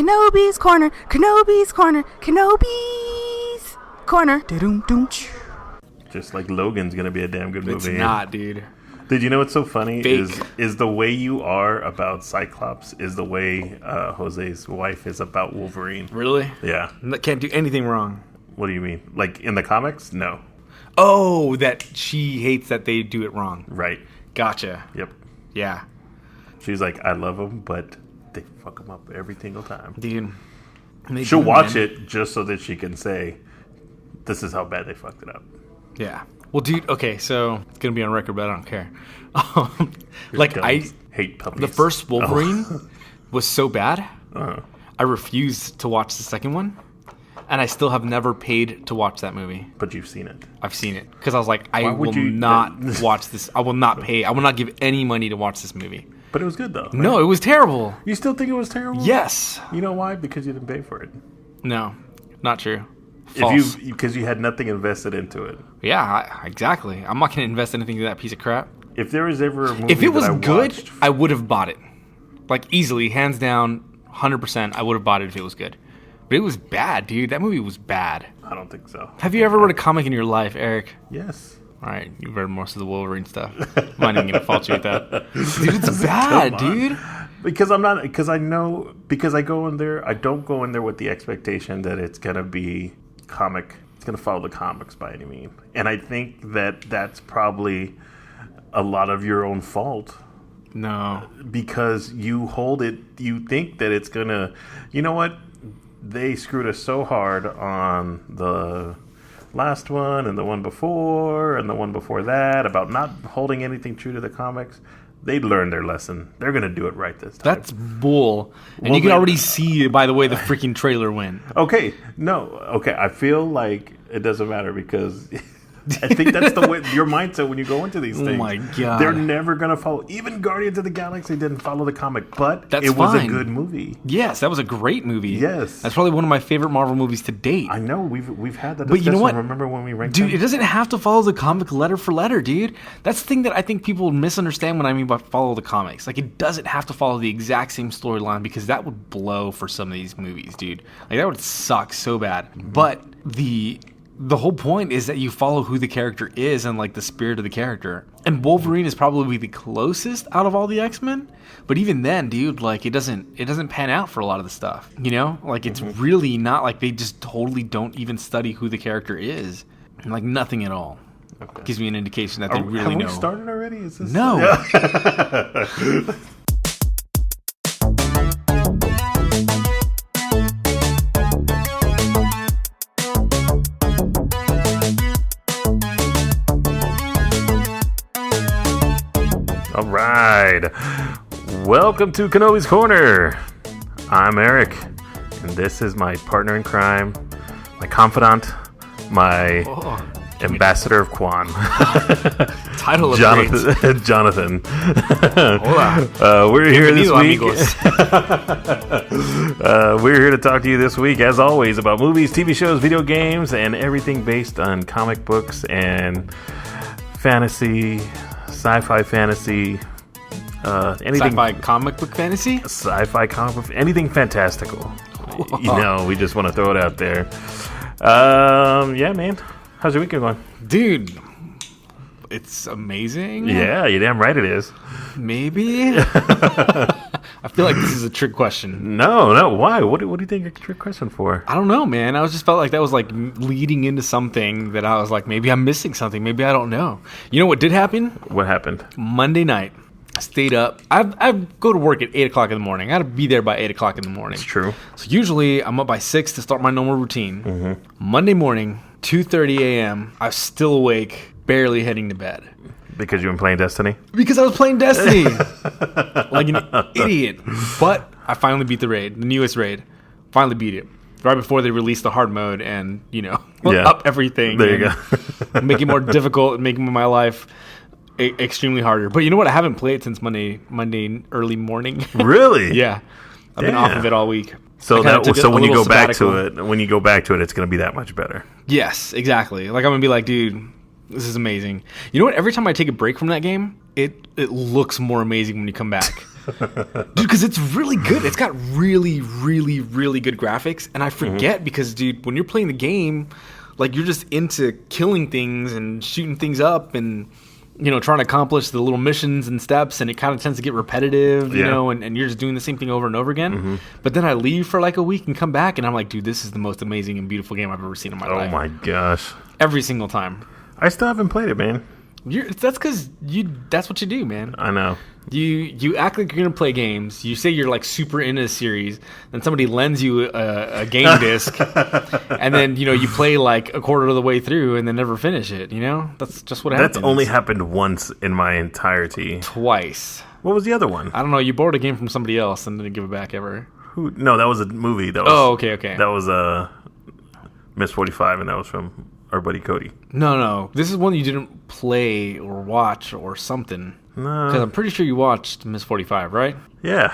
Kenobi's corner, Kenobi's corner, Kenobi's corner. Just like Logan's gonna be a damn good movie. It's not, dude. Did you know what's so funny Fake. is the way you are about Cyclops is the way Jose's wife is about Wolverine. Really? Yeah. Can't do anything wrong. What do you mean? Like in the comics? No. Oh, that she hates that they do it wrong. Right. Gotcha. Yep. Yeah. She's like, I love them, but they fuck them up every single time. Dude. She'll watch it just so that she can say, this is how bad they fucked it up. Yeah. Well, dude, okay, so it's going to be on record, but I don't care. I hate puppies. The first Wolverine was so bad, Uh-huh. I refused to watch the second one, and I still have never paid to watch that movie. But you've seen it. I've seen it, because I was like, I will you- not watch this. I will not pay. I will not give any money to watch this movie. But it was good, though. Right? No, it was terrible. You still think it was terrible? Yes. You know why? Because you didn't pay for it. No, not true. False. Because you had nothing invested into it. Yeah, exactly. I'm not going to invest anything into that piece of crap. If there was ever a movie If it was that I good, watched, I would have bought it. Like, easily, hands down, 100%, I would have bought it if it was good. But it was bad, dude. That movie was bad. I don't think so. Have you ever read a comic in your life, Eric? Yes. All right, you've read most of the Wolverine stuff. I'm not even going to fault you with that. Dude, it's bad, dude. Because I go in there, I don't go in there with the expectation that it's going to be comic. It's going to follow the comics by any means. And I think that that's probably a lot of your own fault. No. Because you think that it's going to, you know what? They screwed us so hard on the last one and the one before and the one before that about not holding anything true to the comics. They learned their lesson. They're going to do it right this time. That's bull. And you can already see, by the way, the freaking trailer went. Okay. I feel like it doesn't matter because I think that's the way your mindset when you go into these things. Oh my God. They're never going to follow. Even Guardians of the Galaxy didn't follow the comic, but That's it was fine. a good movie. Yes, that was a great movie. Yes. That's probably one of my favorite Marvel movies to date. I know. We've had that discussion. But you know what? Remember when we ranked Dude, them? it doesn't have to follow the comic letter for letter, dude. That's the thing that I think people misunderstand when I mean by follow the comics. Like, it doesn't have to follow the exact same storyline because that would blow for some of these movies, dude. Like, that would suck so bad. But the whole point is that you follow who the character is and, like, the spirit of the character. And Wolverine is probably the closest out of all the X-Men. But even then, dude, like, it doesn't pan out for a lot of the stuff. You know? Like, it's really not like they just totally don't even study who the character is. Like, nothing at all. Okay. Gives me an indication that they really know. Have we started already? Is this No. Yeah. All right. Welcome to Kenobi's Corner. I'm Eric, and this is my partner in crime, my confidant, my ambassador of Quan. Title of Jonathan. Hola. We're here this week. Amigos. We're here to talk to you this week, as always, about movies, TV shows, video games, and everything based on comic books and fantasy, sci-fi fantasy, anything. Sci-fi comic book fantasy? Sci-fi comic book, anything fantastical. Whoa. You know, we just want to throw it out there. Yeah, man. How's your weekend going? Dude, it's amazing. Yeah, you're damn right it is. Maybe? I feel like this is a trick question. No. Why? What do you think a trick question for? I don't know, man. I just felt like that was like leading into something that I was like, maybe I'm missing something. Maybe I don't know. You know what did happen? What happened? Monday night. I stayed up. I go to work at 8 o'clock in the morning. I got to be there by 8 o'clock in the morning. It's true. So usually I'm up by 6 to start my normal routine. Monday morning, 2:30 a.m., I was still awake, barely heading to bed. Because you've been playing Destiny? Because I was playing Destiny. Like an idiot. But I finally beat the raid, the newest raid. Finally beat it. Right before they released the hard mode and, up everything. There you go. Make it more difficult and making my life extremely harder. But you know what? I haven't played since Monday early morning. Really? Yeah. I've been off of it all week. So when you go back to it, it's going to be that much better. Yes, exactly. Like I'm going to be like, dude, this is amazing. You know what? Every time I take a break from that game, it looks more amazing when you come back. Dude, because it's really good. It's got really, really, really good graphics. And I forget because, dude, when you're playing the game, like, you're just into killing things and shooting things up and, you know, trying to accomplish the little missions and steps. And it kind of tends to get repetitive, you know, and you're just doing the same thing over and over again. But then I leave for like a week and come back and I'm like, dude, this is the most amazing and beautiful game I've ever seen in my life. Oh, my gosh. Every single time. I still haven't played it, man. That's because that's what you do, man. I know. You act like you're gonna play games. You say you're like super into a series, then somebody lends you a game disc, and then you know you play like a quarter of the way through and then never finish it. You know that's just what happens. That's only happened once in my entirety. Twice. What was the other one? I don't know. You borrowed a game from somebody else and didn't give it back ever. No, that was a movie. That was, okay. That was Miss 45, and that was from our buddy Cody. No. This is one you didn't play or watch or something. No. Because I'm pretty sure you watched Miss 45, right? Yeah.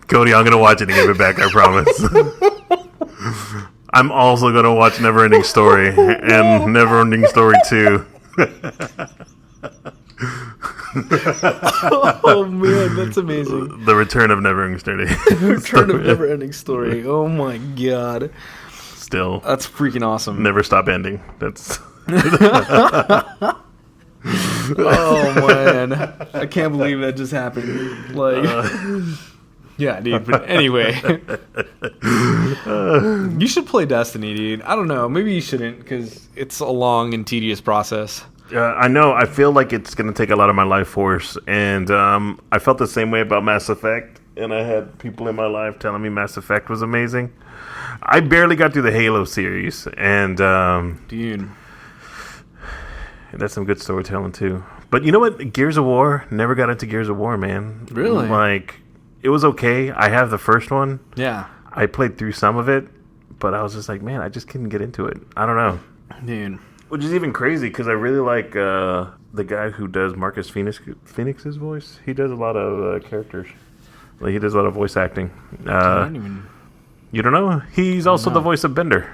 Cody, I'm going to watch it and give it back, I promise. I'm also going to watch Neverending Story and Neverending Story 2. Oh man, that's amazing. The Return of Neverending Story. Return of Neverending Story. Oh my god. Still. That's freaking awesome. Never stop ending. That's Oh man. I can't believe that just happened. Like yeah, dude. But anyway. You should play Destiny, dude. I don't know. Maybe you shouldn't because it's a long and tedious process. I know. I feel like it's going to take a lot of my life force. And I felt the same way about Mass Effect. And I had people in my life telling me Mass Effect was amazing. I barely got through the Halo series. And dude, that's some good storytelling, too. But you know what? Gears of War, never got into Gears of War, man. Really? Like, it was okay. I have the first one. Yeah. I played through some of it. But I was just like, man, I just couldn't get into it. I don't know. Dude. Which is even crazy because I really like the guy who does Marcus Phoenix's voice. He does a lot of characters. Like he does a lot of voice acting. You don't know? He's also the voice of Bender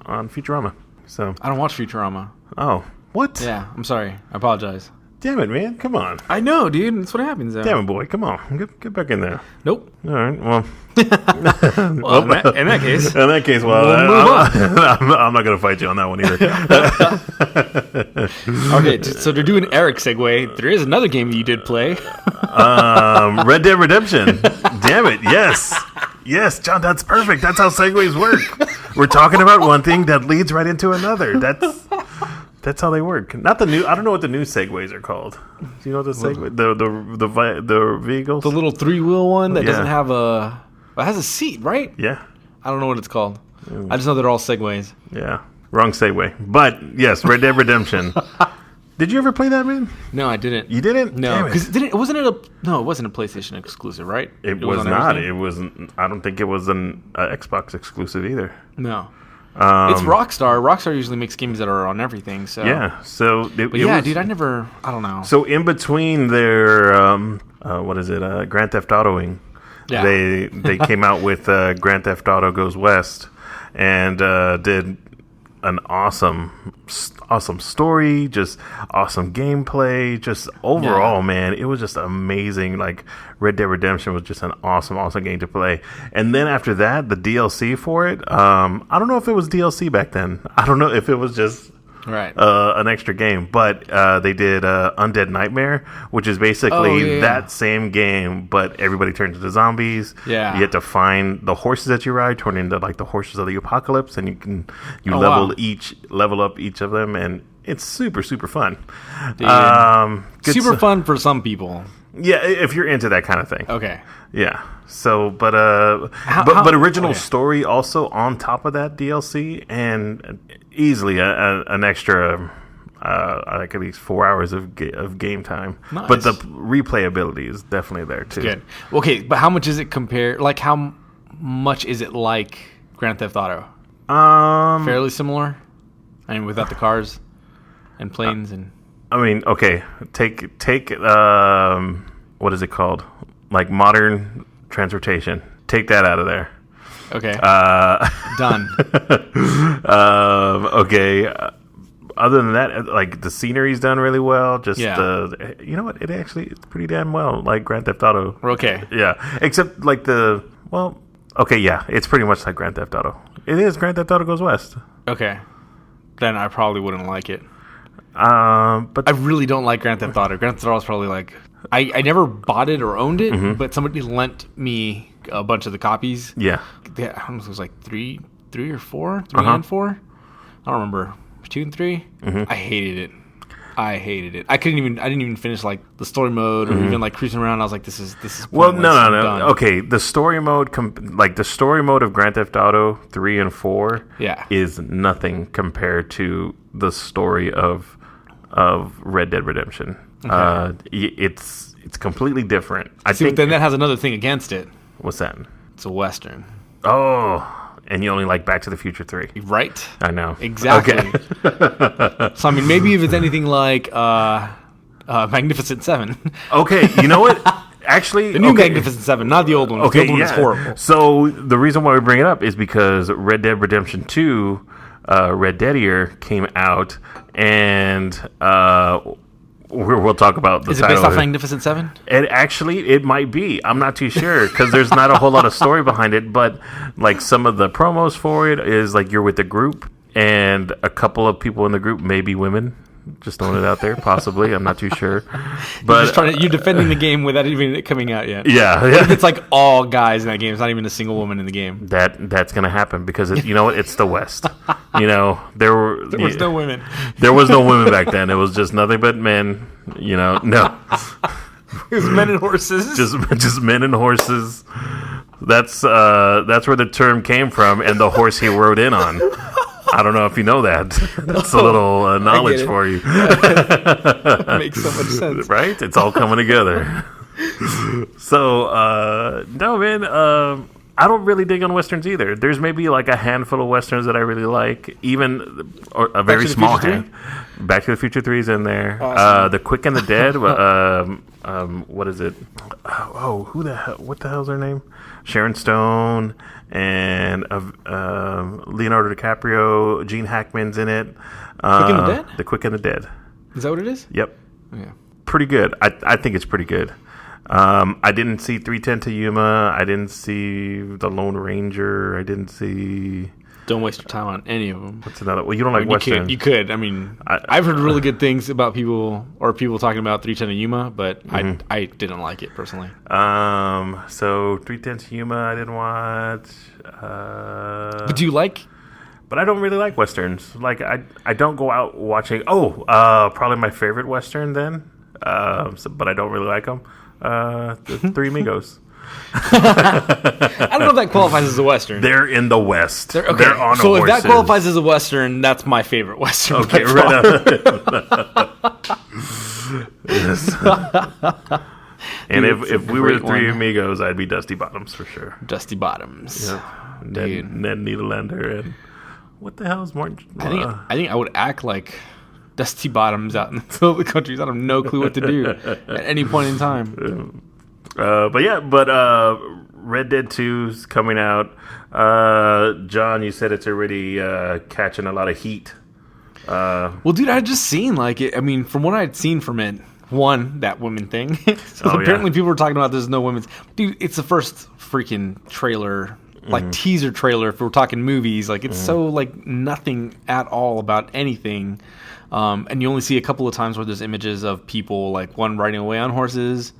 on Futurama. So I don't watch Futurama. Oh, what? Yeah, I'm sorry. I apologize. Damn it, man! Come on. I know, dude. That's what happens. Though. Damn it, boy! Come on, get back in there. Nope. All right. Well. Well, in that case. In that case, well, I'm not gonna fight you on that one either. Okay, so to do an Eric segue, there is another game you did play. Red Dead Redemption. Damn it! Yes, John. That's perfect. That's how segues work. We're talking about one thing that leads right into another. That's how they work. Not the new. I don't know what the new segues are called. Do you know what the segue? The vehicles. The little 3-wheel one that doesn't have it has a seat, right? Yeah. I don't know what it's called. I just know they're all segues. Yeah. Wrong segue. But yes, Red Dead Redemption. Did you ever play that, man? No, I didn't. You didn't? No, because it wasn't a PlayStation exclusive, right? It was not. Everything? It wasn't. I don't think it was an Xbox exclusive either. No. It's Rockstar. Rockstar usually makes games that are on everything. So yeah. So dude, I don't know. So in between their Grand Theft Autoing, they came out with Grand Theft Auto Goes West, and did an awesome story, just awesome gameplay, just overall, man, it was just amazing. Like Red Dead Redemption was just an awesome game to play. And then after that, the DLC for it, I don't know if it was DLC back then. I don't know if it was just an extra game, but they did Undead Nightmare, which is basically that same game, but everybody turns into zombies. Yeah, you have to find the horses that you ride turn into like the horses of the apocalypse, and you level up each of them, and it's super fun. Super fun for some people. Yeah, if you're into that kind of thing. Okay. Yeah. So, but original story also on top of that DLC, and easily an extra, like at least 4 hours of game time. Nice. But the replayability is definitely there too. Good. Okay, but how much is it compared? Like, how much is it like Grand Theft Auto? Fairly similar. I mean, without the cars and planes and. I mean, okay. Take what is it called? Like modern transportation. Take that out of there. Okay. Done. Okay. other than that, like the scenery's done really well. Just Yeah. you know what? It's pretty damn well, like Grand Theft Auto. Okay. Yeah, except like it's pretty much like Grand Theft Auto. It is Grand Theft Auto Goes West. Okay. Then I probably wouldn't like it. But I really don't like Grand Theft Auto. Grand Theft Auto is probably like I never bought it or owned it, but somebody lent me a bunch of the copies. yeah, I don't know if it was like three or four, three and four. I don't remember 2 and 3. I hated it. I didn't even finish like the story mode or even like cruising around. I was like, this is. well, pointless. no. I'm done. Okay, the story mode, the story mode of Grand Theft Auto 3 and 4, Yeah. is nothing compared to the story of Red Dead Redemption. Okay. It's completely different. I See, think. but then that has another thing against it. What's that? It's a Western. Oh, and you only like Back to the Future 3. Right? I know. Exactly. Okay. So, I mean, maybe if it's anything like Magnificent Seven. Okay, you know what? Actually, The new Magnificent Seven, not the old one. Okay, the old one is horrible. So the reason why we bring it up is because Red Dead Redemption 2, Red Deadier, came out, and we'll talk about the Is it title. based off Magnificent Seven? It might be. I'm not too sure because there's not a whole lot of story behind it. But like some of the promos for it is like you're with a group, and a couple of people in the group may be women. Just throwing it out there, possibly. I'm not too sure. But You're defending the game without even it coming out yet. yeah. What if it's like all guys in that game? It's not even a single woman in the game. That's gonna happen because you know what? It's the West. You know there was no women. There was no women back then. It was just nothing but men. You know, no, It was men and horses. just men and horses. That's where the term came from, and the horse he rode in on. I don't know if you know that. That's a little knowledge for you. That makes so much sense. Right? It's all coming together. So, no, man, I don't really dig on Westerns either. There's maybe like a handful of Westerns that I really like, even or a very small hand. Back to the Future 3 is in there. Awesome. The Quick and the Dead. What is it? Oh, who the hell? What the hell's her name? Sharon Stone and Leonardo DiCaprio. Gene Hackman's in it. Quick and the Dead? The Quick and the Dead. Is that what it is? Yep. Yeah. Pretty good. I think it's pretty good. I didn't see 3:10 to Yuma. I didn't see The Lone Ranger. I didn't see... Don't waste your time on any of them. What's another? Well, you don't like Western. You could. I mean, I've heard really good things about people talking about 3:10 to Yuma, but I didn't like it personally. So 3:10 to Yuma, I didn't watch. But do you like? But I don't really like Westerns. Like I don't go out watching. Probably my favorite Western then. But I don't really like them. The Three Amigos. I don't know if that qualifies as a Western. They're in the West. Okay. They're on so if horses. that qualifies as a Western, that's my favorite Western. Okay, by right. Yes. And Dude, if we were the great Three one. Amigos, I'd be Dusty Bottoms for sure. Dusty Bottoms. Ned Niederlander and what the hell is Martin? I think I would act like Dusty Bottoms out in the middle of the country. I have no clue what to do at any point in time. But Red Dead 2's coming out. John, you said it's already catching a lot of heat. Well, dude, I had just seen like it. I mean, from what I had seen from it, that woman thing. So apparently people were talking about there's no women's. Dude, it's the first freaking trailer, like teaser trailer. If we're talking movies, like it's so like nothing at all about anything. And you only see a couple of times where there's images of people, like one riding away on horses,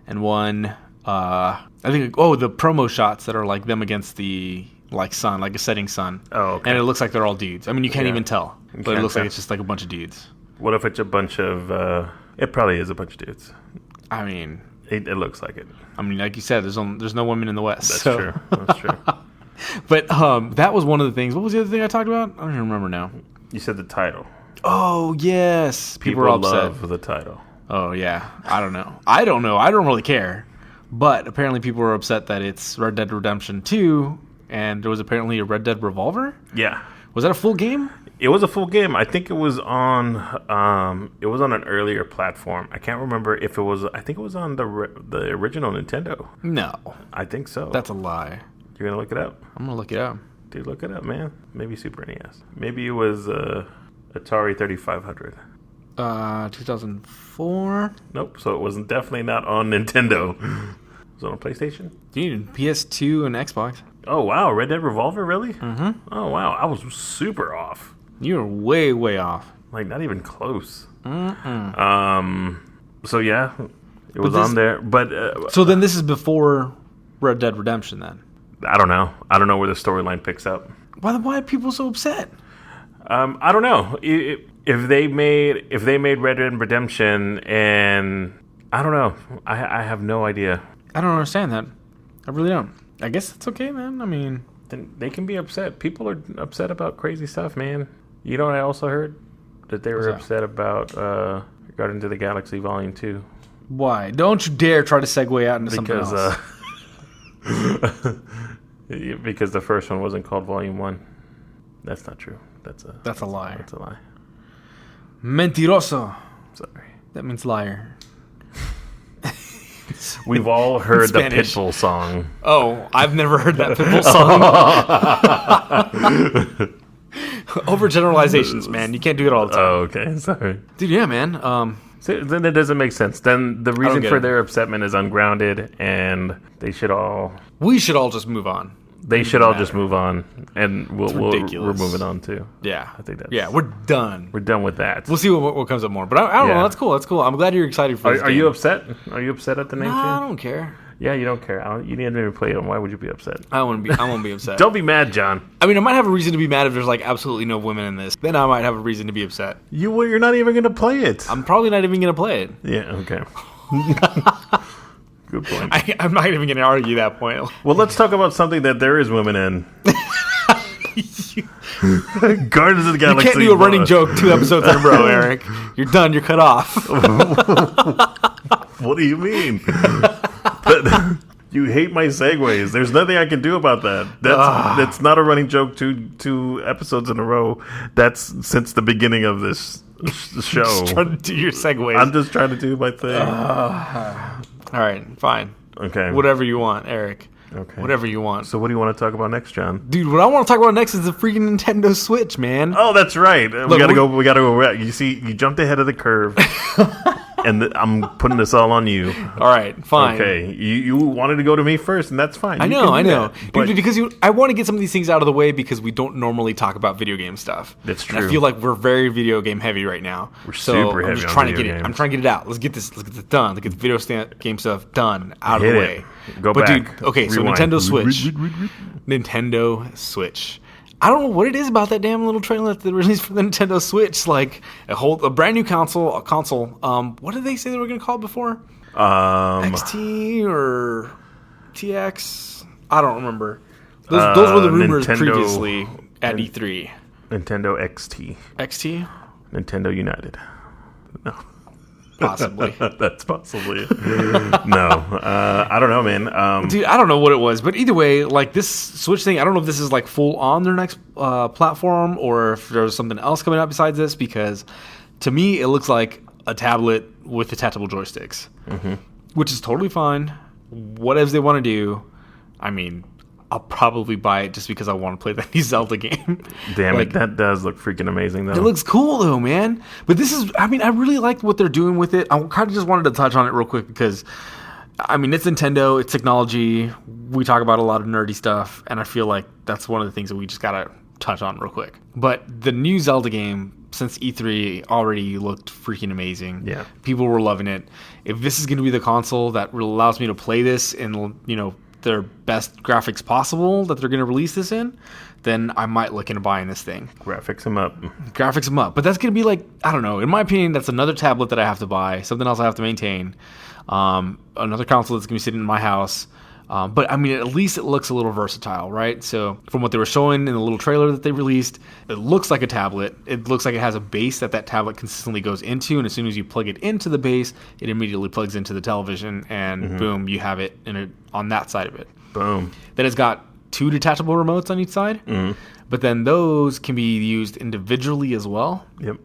and one, I think, the promo shots that are like them against the like sun, like a setting sun. Oh, okay. And it looks like they're all dudes. I mean, you can't even tell, but it looks like it's just like a bunch of dudes. What if it's a bunch of? It probably is a bunch of dudes. I mean, it looks like it. I mean, like you said, there's no women in the West. That's true. That's true. But that was one of the things. What was the other thing I talked about? I don't even remember now. You said the title. Oh yes, people are upset love the title. Oh yeah, I don't know. I don't really care. But apparently people are upset that it's Red Dead Redemption 2, and there was apparently a Red Dead Revolver. Yeah. Was that a full game? It was a full game. I think it was on an earlier platform. I can't remember if it was. I think it was on the original Nintendo. No, I think so. That's a lie. You're gonna look it up? I'm gonna look it up. Dude, look it up, man. Maybe Super NES. Maybe it was a Atari 3500. 2004. Nope. So it wasn't definitely not on Nintendo. It was on a PlayStation. Dude, PS2 and Xbox. Oh wow, Red Dead Revolver, really? Mm-hmm. Oh wow, I was super off. You were way, way off. Like not even close. Mm-mm. So yeah, it was on there. But so then this is before Red Dead Redemption. Then I don't know. I don't know where the storyline picks up. why are people so upset? I don't know if they made Red Dead Redemption, and I don't know. I have no idea. I don't understand that. I really don't. I guess it's okay, man. I mean, Then they can be upset. People are upset about crazy stuff, man. You know what I also heard? That they were upset about Guardians of the Galaxy Volume 2. why? Don't you dare try to segue out into something else. Because the first one wasn't called Volume 1. That's not true. That's a lie. That's a lie. Mentiroso. Sorry. That means liar. We've all heard the Spanish. Pitbull song. Oh, I've never heard that Pitbull song. Overgeneralizations, man. You can't do it all the time. Oh, okay. Sorry. Dude, yeah, man. So, then it doesn't make sense. Then the reason get for it. their upsetment is ungrounded, and they should all... We should all just move on. They should all just move on, and we're ridiculous. moving on too. Yeah. I think that's... Yeah, we're done. We're done with that. We'll see what comes up more. But I don't know. That's cool. That's cool. I'm glad you're excited for this Are game. you upset? Are you upset at the name Nah, I change? don't care. Yeah, you don't care. You didn't even play it. Why would you be upset? I won't be upset. Don't be mad, John. I mean, I might have a reason to be mad if there's like absolutely no women in this. Then I might have a reason to be upset. You're not even going to play it. I'm probably not even going to play it. Yeah, okay. Good point. I'm not even going to argue that point. Well, let's talk about something that there is women in. Guardians of the Galaxy. You can't do a running joke 2 episodes in a row, Eric. You're done. You're cut off. What do you mean? You hate my segues. There's nothing I can do about that. That's not a running joke 2 episodes in a row. That's since the beginning of this show. Just trying to do your segues. I'm just trying to do my thing. All right, fine. Okay. Whatever you want, Eric. Okay. Whatever you want. So what do you want to talk about next, John? Dude, what I want to talk about next is the freaking Nintendo Switch, man. Oh, that's right. We gotta go. You see, you jumped ahead of the curve, and I'm putting this all on you. All right, fine. Okay, you wanted to go to me first, and that's fine. I know. But Dude, because I want to get some of these things out of the way because we don't normally talk about video game stuff. That's And I true. feel like we're very video game heavy right now. We're so super I'm heavy just on trying to video get it. games. I'm trying to get it out. Let's get this done. Let's get the video game stuff done out Hit of the it. way. Go but back. Dude, okay, so Rewind. Nintendo Switch. Nintendo Switch. I don't know what it is about that damn little trailer that they released for the Nintendo Switch. Like a brand new console. What did they say they were going to call it before? XT or TX? I don't remember. Those were the rumors Nintendo, previously at E3. Nintendo XT. XT? Nintendo United. No. Possibly. That's possibly it. No. I don't know, man. Dude, I don't know what it was, but either way, like this Switch thing, I don't know if this is like full on their next platform or if there's something else coming out besides this, because to me it looks like a tablet with detachable joysticks, which is totally fine. Whatever they want to do, I mean, I'll probably buy it just because I want to play that new Zelda game. Damn like, it, that does look freaking amazing, though. It looks cool, though, man. But this is, I mean, I really like what they're doing with it. I kind of just wanted to touch on it real quick because, I mean, it's Nintendo, it's technology. We talk about a lot of nerdy stuff, and I feel like that's one of the things that we just got to touch on real quick. But the new Zelda game, since E3, already looked freaking amazing. Yeah. People were loving it. If this is going to be the console that allows me to play this in, you know, their best graphics possible that they're going to release this in, then I might look into buying this thing. Graphics them up. Graphics them up. But that's going to be like, I don't know. In my opinion, that's another tablet that I have to buy. Something else I have to maintain. Another console that's going to be sitting in my house. But, I mean, at least it looks a little versatile, right? So from what they were showing in the little trailer that they released, it looks like a tablet. It looks like it has a base that tablet consistently goes into. And as soon as you plug it into the base, it immediately plugs into the television. And boom, you have it on that side of it. Boom. Then it's got 2 detachable remotes on each side. But then those can be used individually as well. Yep.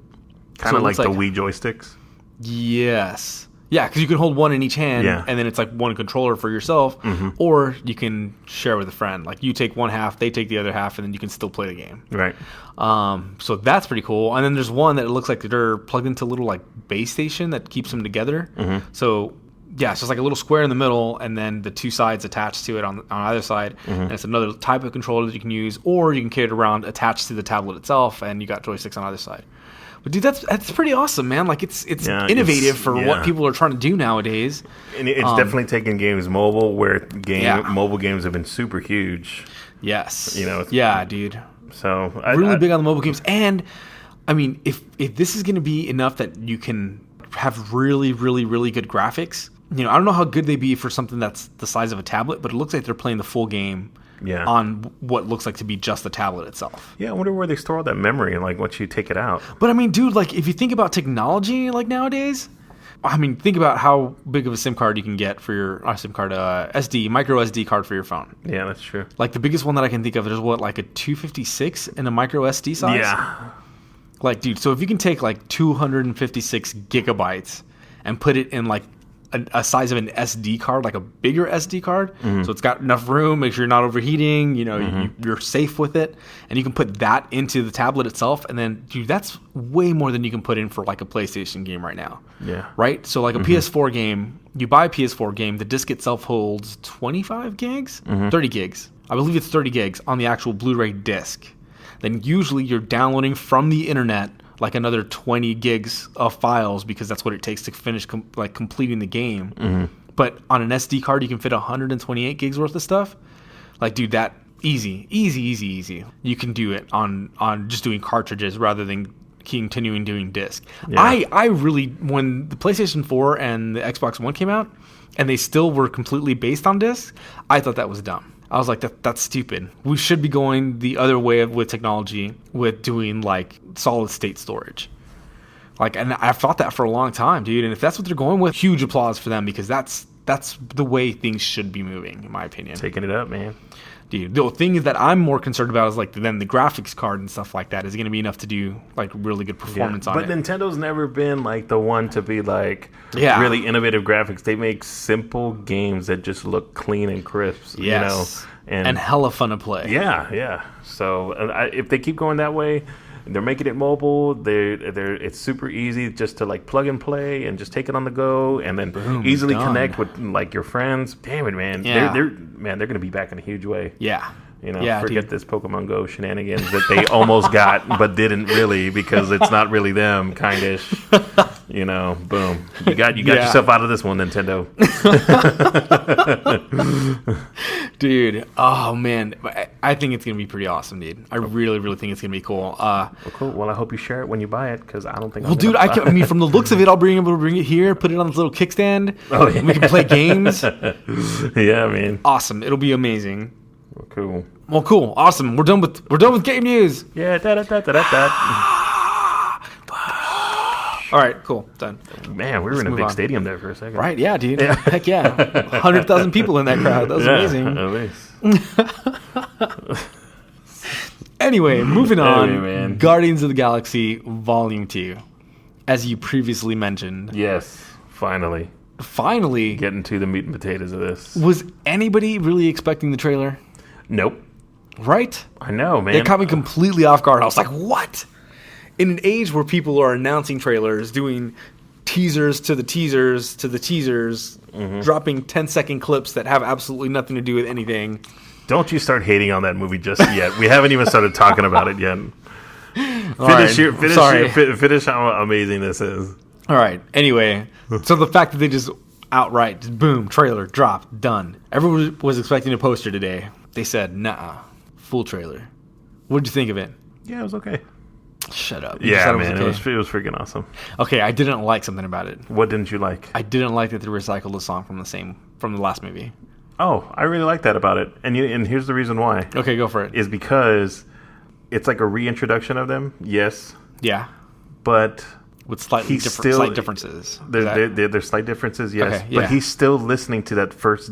Kind of it like looks the Wii joysticks. Yes. Yeah, because you can hold one in each hand, Yeah. and then it's like one controller for yourself, or you can share with a friend. Like you take one half, they take the other half, and then you can still play the game. Right. So that's pretty cool. And then there's one that it looks like they're plugged into a little like base station that keeps them together. So yeah, it's just like a little square in the middle, and then the two sides attached to it on either side. And it's another type of controller that you can use, or you can carry it around attached to the tablet itself, and you got joysticks on either side. But dude, that's pretty awesome, man. Like it's innovative for what people are trying to do nowadays. And it's definitely taking games mobile, where mobile games have been super huge. Yes. You know. Yeah, dude. So really big on the mobile games, and I mean, if this is going to be enough that you can have really, really, really good graphics, you know, I don't know how good they be for something that's the size of a tablet, but it looks like they're playing the full game. Yeah. On what looks like to be just the tablet itself. Yeah, I wonder where they store all that memory and like once you take it out. But I mean, dude, like if you think about technology like nowadays, I mean, think about how big of a SIM card you can get for your micro SD card for your phone. Yeah, that's true. Like the biggest one that I can think of is like a 256 in a micro SD size. Yeah. Like, dude, so if you can take like 256 gigabytes and put it in like a size of an SD card, like a bigger SD card, so it's got enough room, make sure you're not overheating, you know, you're safe with it, and you can put that into the tablet itself, and then, dude, that's way more than you can put in for like a PlayStation game right now. Yeah. Right? So like a PS4 game, you buy a PS4 game, the disc itself holds 25 gigs? 30 gigs. I believe it's 30 gigs on the actual Blu-ray disc. Then usually you're downloading from the internet like another 20 gigs of files, because that's what it takes to finish completing the game. But on an SD card, you can fit 128 gigs worth of stuff. Like, dude, that easy. You can do it on just doing cartridges rather than continuing doing disc. Yeah. I really, when the PlayStation 4 and the Xbox One came out, and they still were completely based on disc, I thought that was dumb. I was like, that's stupid. We should be going the other way with technology, with doing like solid state storage. Like, and I've thought that for a long time, dude. And if that's what they're going with, huge applause for them, because that's the way things should be moving, in my opinion. Taking it up, man. Dude, the thing that I'm more concerned about is like then the graphics card and stuff like that is going to be enough to do like really good performance on it. But Nintendo's never been like the one to be like really innovative graphics. They make simple games that just look clean and crisp. Yes. You know, and hella fun to play. Yeah. So if they keep going that way, they're making it mobile. It's super easy just to like plug and play and just take it on the go, and then easily connect with like your friends. Damn it, man! Yeah. They're gonna be back in a huge way. Yeah. You know, forget this Pokemon Go shenanigans that they almost got but didn't really, because it's not really them, kind-ish. You know, boom. You got yourself out of this one, Nintendo. Dude, oh man, I think it's gonna be pretty awesome, dude. I really, really think it's gonna be cool. Cool. Well, I hope you share it when you buy it, because I don't think. Well, dude, I mean, from the looks of it, I'll be able to bring it here, put it on this little kickstand. Oh yeah. We can play games. Yeah, man. Awesome. It'll be amazing. Cool. Well, cool. Awesome. We're done with game news. Yeah. All right. Cool. Done. Man, we were in a big stadium there for a second. Right? Yeah, dude. Yeah. Heck yeah. 100,000 people in that crowd. That was amazing. At least. Anyway, moving on. Man. Guardians of the Galaxy Volume 2, as you previously mentioned. Yes. Finally getting to the meat and potatoes of this. Was anybody really expecting the trailer? Nope. Right? I know, man. It caught me completely off guard. I was like, what? In an age where people are announcing trailers, doing teasers to the teasers to the teasers, dropping 10-second clips that have absolutely nothing to do with anything. Don't you start hating on that movie just yet. We haven't even started talking about it yet. Finish how amazing this is. All right. Anyway, so the fact that they just outright, boom, trailer, drop, done. Everyone was expecting a poster today. They said, nah, full trailer. What did you think of it? Yeah, it was okay. Shut up. Yeah, man, it was freaking awesome. Okay, I didn't like something about it. What didn't you like? I didn't like that they recycled the song from the last movie. Oh, I really like that about it. And here's the reason why. Okay, go for it. Is because it's like a reintroduction of them, yes. Yeah. But with slight differences. There's slight differences, yes. Okay, yeah. But he's still listening to that first.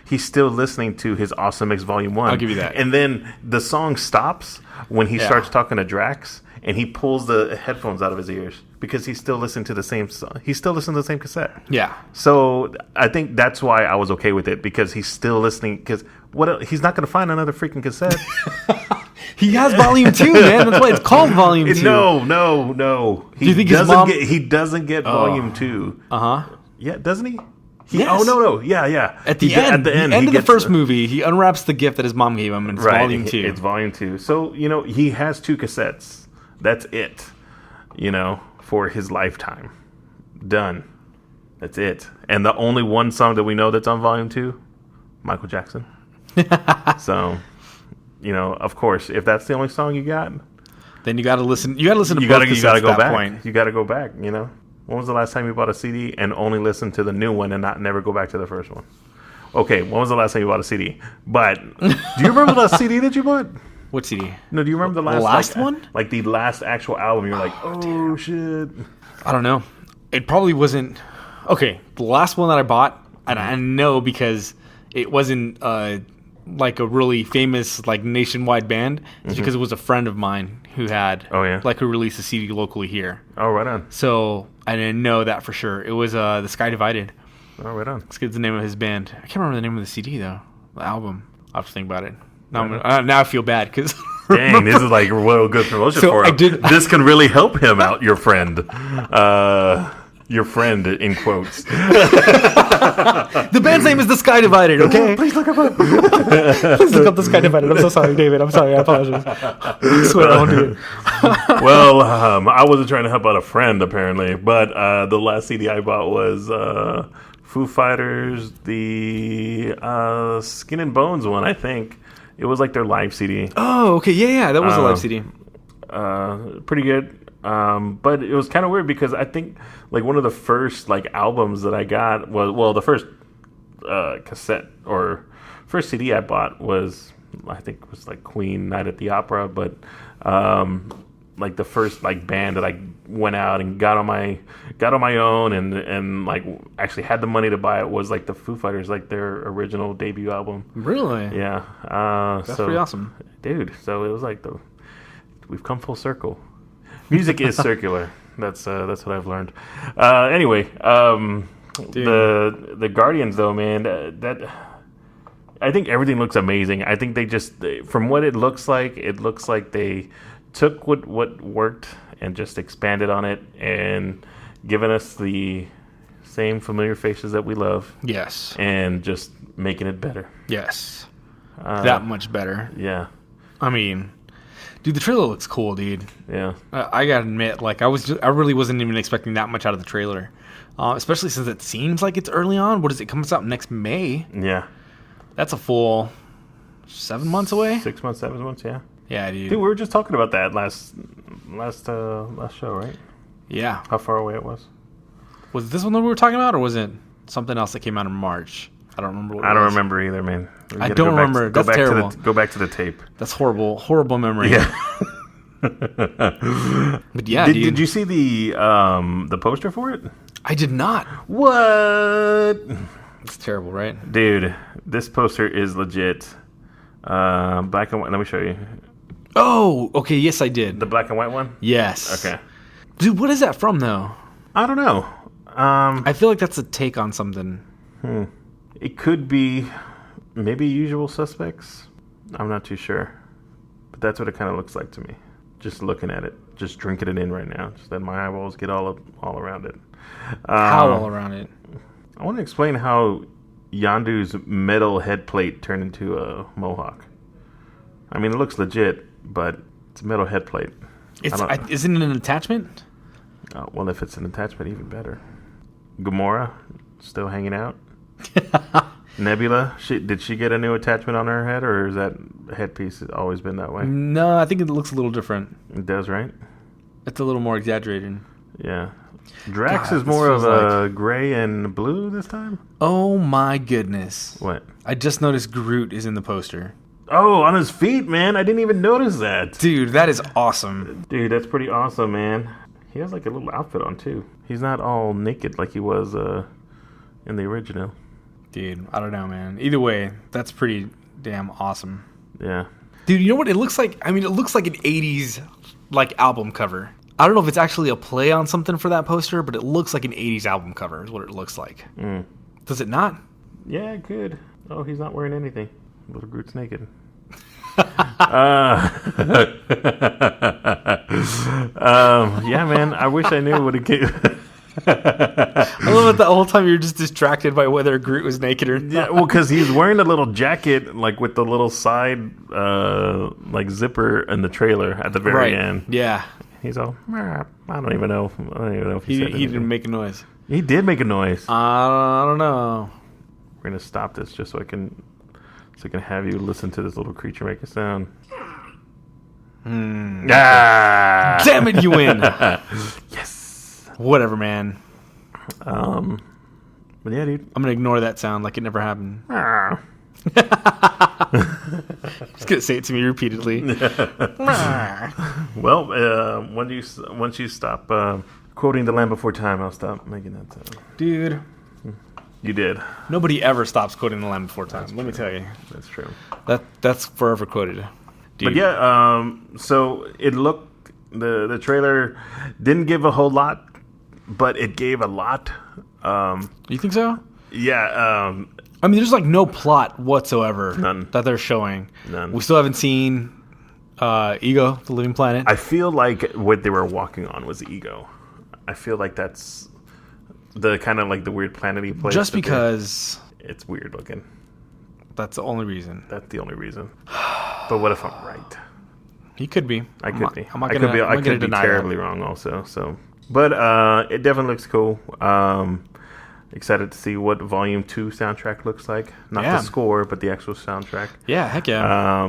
He's still listening to his Awesome Mix Volume 1. I'll give you that. And then the song stops when he starts talking to Drax, and he pulls the headphones out of his ears because he's still listening to the same song. He's still listening to the same cassette. Yeah. So I think that's why I was okay with it, because he's still listening. Because he's not going to find another freaking cassette. He has volume 2, man. That's why it's called volume 2. No. Do you think his mom... He doesn't get volume 2. Yeah, doesn't he? Yes. Oh no. Yeah. At the end of the first movie, he unwraps the gift that his mom gave him, and it's volume 2. It's volume 2. So, he has 2 cassettes. That's it. For his lifetime. Done. That's it. And the only one song that we know that's on volume 2, Michael Jackson. So, of course, if that's the only song you got, then you got to listen. You got to listen to both cassettes at that point. You got to go back. When was the last time you bought a CD and only listen to the new one and never go back to the first one? Okay, when was the last time you bought a CD? But do you remember the CD that you bought? What CD? No, do you remember the last one? Like the last actual album. You're like, oh shit. I don't know. It probably wasn't. Okay, the last one that I bought, and I know because it wasn't like a really famous like nationwide band. It's because it was a friend of mine who had who released a CD locally here. Oh, right on. So I didn't know that for sure. It was The Sky Divided. Oh, right on. That's the name of his band. I can't remember the name of the CD though. The album. I'll have to think about it. Now I feel bad because dang, this is like real good promotion for him. This can really help him out, your friend. Your friend, in quotes. The band's name is The Sky Divided, okay? Please look him up. Please look up The Sky Divided. I'm so sorry, David. I'm sorry. I apologize. I swear I won't do it. Well, I wasn't trying to help out a friend, apparently. But the last CD I bought was Foo Fighters, the Skin and Bones one, I think. It was like their live CD. Oh, okay. Yeah. That was a live CD. Pretty good. But it was kind of weird because I think like one of the first like albums that I got was the first cassette or first CD I bought was like Queen Night at the Opera, but like the first like band that I went out and got on my own and like actually had the money to buy it was like the Foo Fighters, like their original debut album. Really? Yeah. That's pretty awesome, dude. So it was like we've come full circle. Music is circular. That's what I've learned. Anyway, the Guardians though, man, that I think everything looks amazing. I think they just, from what it looks like they took what worked and just expanded on it and given us the same familiar faces that we love. Yes. And just making it better. Yes. That much better. Yeah. I mean, dude, the trailer looks cool, dude. Yeah. I gotta admit, like, I really wasn't even expecting that much out of the trailer. Especially since it seems like it's early on. What is it? Comes out next May. Yeah. That's a full 7 months away. 6 months, 7 months, yeah. Yeah, dude. Dude, we were just talking about that last show, right? Yeah. How far away it was. Was it this one that we were talking about, or was it something else that came out in March? I don't remember. I don't remember either, man. I don't remember. That's terrible. Go back to the tape. That's horrible. Horrible memory. Yeah. But yeah, dude. Did you see the poster for it? I did not. What? It's terrible, right? Dude, this poster is legit. Black and white. Let me show you. Oh, okay. Yes, I did. The black and white one? Yes. Okay. Dude, what is that from, though? I don't know. I feel like that's a take on something. It could be maybe Usual Suspects. I'm not too sure. But that's what it kind of looks like to me. Just looking at it. Just drinking it in right now. Just let my eyeballs get all around it. How all around it? I want to explain how Yondu's metal head plate turned into a mohawk. I mean, it looks legit, but it's a metal head plate. Isn't it an attachment? Well, if it's an attachment, even better. Gamora, still hanging out. Nebula, did she get a new attachment on her head, or is that headpiece always been that way? No, I think it looks a little different. It does, right? It's a little more exaggerated. Yeah. Drax is more of a gray and blue this time? Oh my goodness. What? I just noticed Groot is in the poster. Oh, on his feet, man. I didn't even notice that. Dude, that is awesome. Dude, that's pretty awesome, man. He has like a little outfit on, too. He's not all naked like he was in the original. Dude, I don't know, man. Either way, that's pretty damn awesome. Yeah. Dude, you know what it looks like? I mean, it looks like an 80s like album cover. I don't know if it's actually a play on something for that poster, but it looks like an 80s album cover is what it looks like. Does it not? Yeah, it could. Oh, he's not wearing anything. Little Groot's naked. Yeah, man. I wish I knew what it came. I love it the whole time you're just distracted by whether Groot was naked or not. Yeah, well, because he's wearing a little jacket, like with the little side, like zipper in the trailer at the very end. Yeah. He's all, I don't even know. I don't even know if he said He didn't make a noise. He did make a noise. I don't know. We're gonna stop this just so I can have you listen to this little creature make a sound. Ah! Damn it, you win. Yes. Whatever, man. But yeah, dude. I'm gonna ignore that sound like it never happened. Ah. Just gonna say it to me repeatedly. Well, once you stop quoting The Land Before Time, I'll stop making that sound. Dude. You did. Nobody ever stops quoting The Land Before Time. Let me tell you. That's true. That's forever quoted. Dude. But yeah, so it looked, the trailer didn't give a whole lot, but it gave a lot. You think so? Yeah. I mean, there's like no plot whatsoever. None. That they're showing. None. We still haven't seen Ego, the Living Planet. I feel like what they were walking on was Ego. I feel like that's the kind of like the weird planet-y place. Just because it's weird looking. That's the only reason. That's the only reason. But what if I'm right? He could be. I could be. I'm not I could be terribly wrong also. So, but it definitely looks cool. Excited to see what Volume 2 soundtrack looks like. Not the score, but the actual soundtrack. Yeah, heck yeah.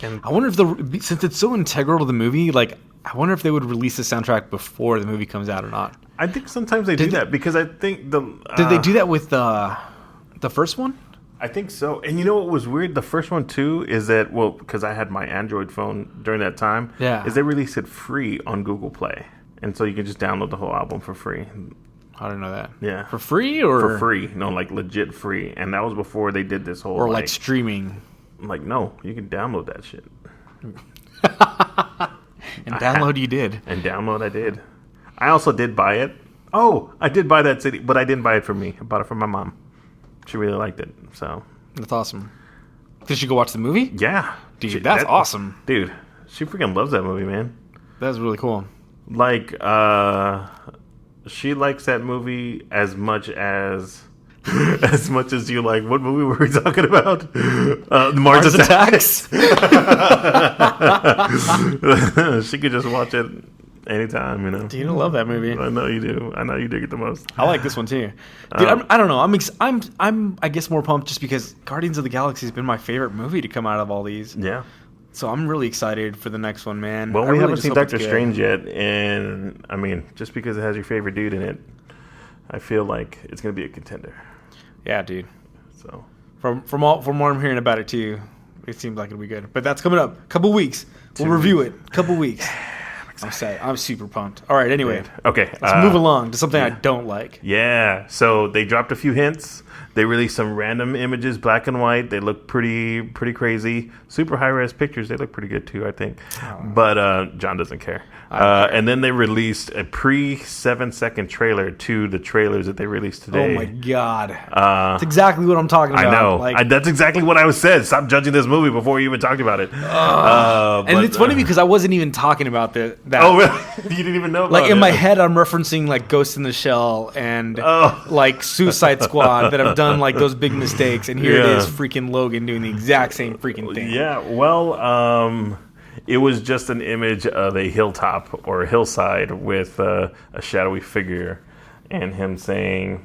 And I wonder if since it's so integral to the movie, like I wonder if they would release the soundtrack before the movie comes out or not. I think sometimes they do that because I think did they do that with the first one? I think so. And you know what was weird? The first one too is that because I had my Android phone during that time. Yeah. Is they released it free on Google Play, and so you can just download the whole album for free. I didn't know that. Yeah. For free or for free? No, like legit free. And that was before they did this whole or like streaming. Like no, you can download that shit. And download you did. And download I did. I also did buy it. Oh, I did buy that CD, but I didn't buy it for me. I bought it for my mom. She really liked it, so. That's awesome. Did she go watch the movie? Yeah. Dude, that's awesome. Dude, she freaking loves that movie, man. That's really cool. Like, she likes that movie as much as you like. What movie were we talking about? Mars Attacks. She could just watch it anytime, you know. Dude, I love that movie. I know you do. I know you dig it the most. I like this one too. Dude, I don't know. I'm I guess more pumped just because Guardians of the Galaxy has been my favorite movie to come out of all these. Yeah. So I'm really excited for the next one, man. Well, we haven't seen Doctor Strange yet, and I mean, just because it has your favorite dude in it, I feel like it's gonna be a contender. Yeah, dude. So from what I'm hearing about it too, it seems like it'll be good. But that's coming up. Couple weeks. We'll review it. Couple weeks. I'm excited. I'm super pumped. All right. Anyway. Okay. Let's move along to something I don't like. Yeah. So they dropped a few hints. They released some random images, black and white. They look pretty crazy. Super high-res pictures. They look pretty good, too, I think. Oh. But John doesn't care. And then they released a pre-7-second trailer to the trailers that they released today. Oh, my God. That's exactly what I'm talking about. I know. That's exactly what I said. Stop judging this movie before you even talked about it. And it's funny because I wasn't even talking about that. Oh, really? You didn't even know about it? Like, in my head, I'm referencing, like, Ghost in the Shell and, like, Suicide Squad that have done like those big mistakes, and here it is freaking Logan doing the exact same freaking thing. Yeah, well, it was just an image of a hilltop or a hillside with a shadowy figure and him saying,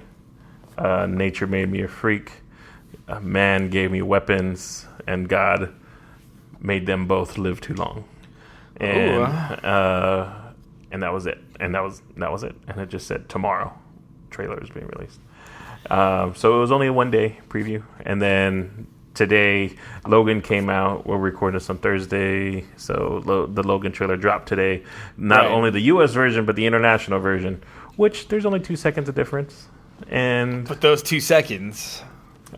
nature made me a freak, a man gave me weapons, and God made them both live too long. And that was it. And that was it. And it just said tomorrow trailer is being released. So it was only a 1-day preview, and then today Logan came out. We're recording this on Thursday, so the Logan trailer dropped today. Not only the U.S. version, but the international version, which there's only 2 seconds of difference. But those 2 seconds,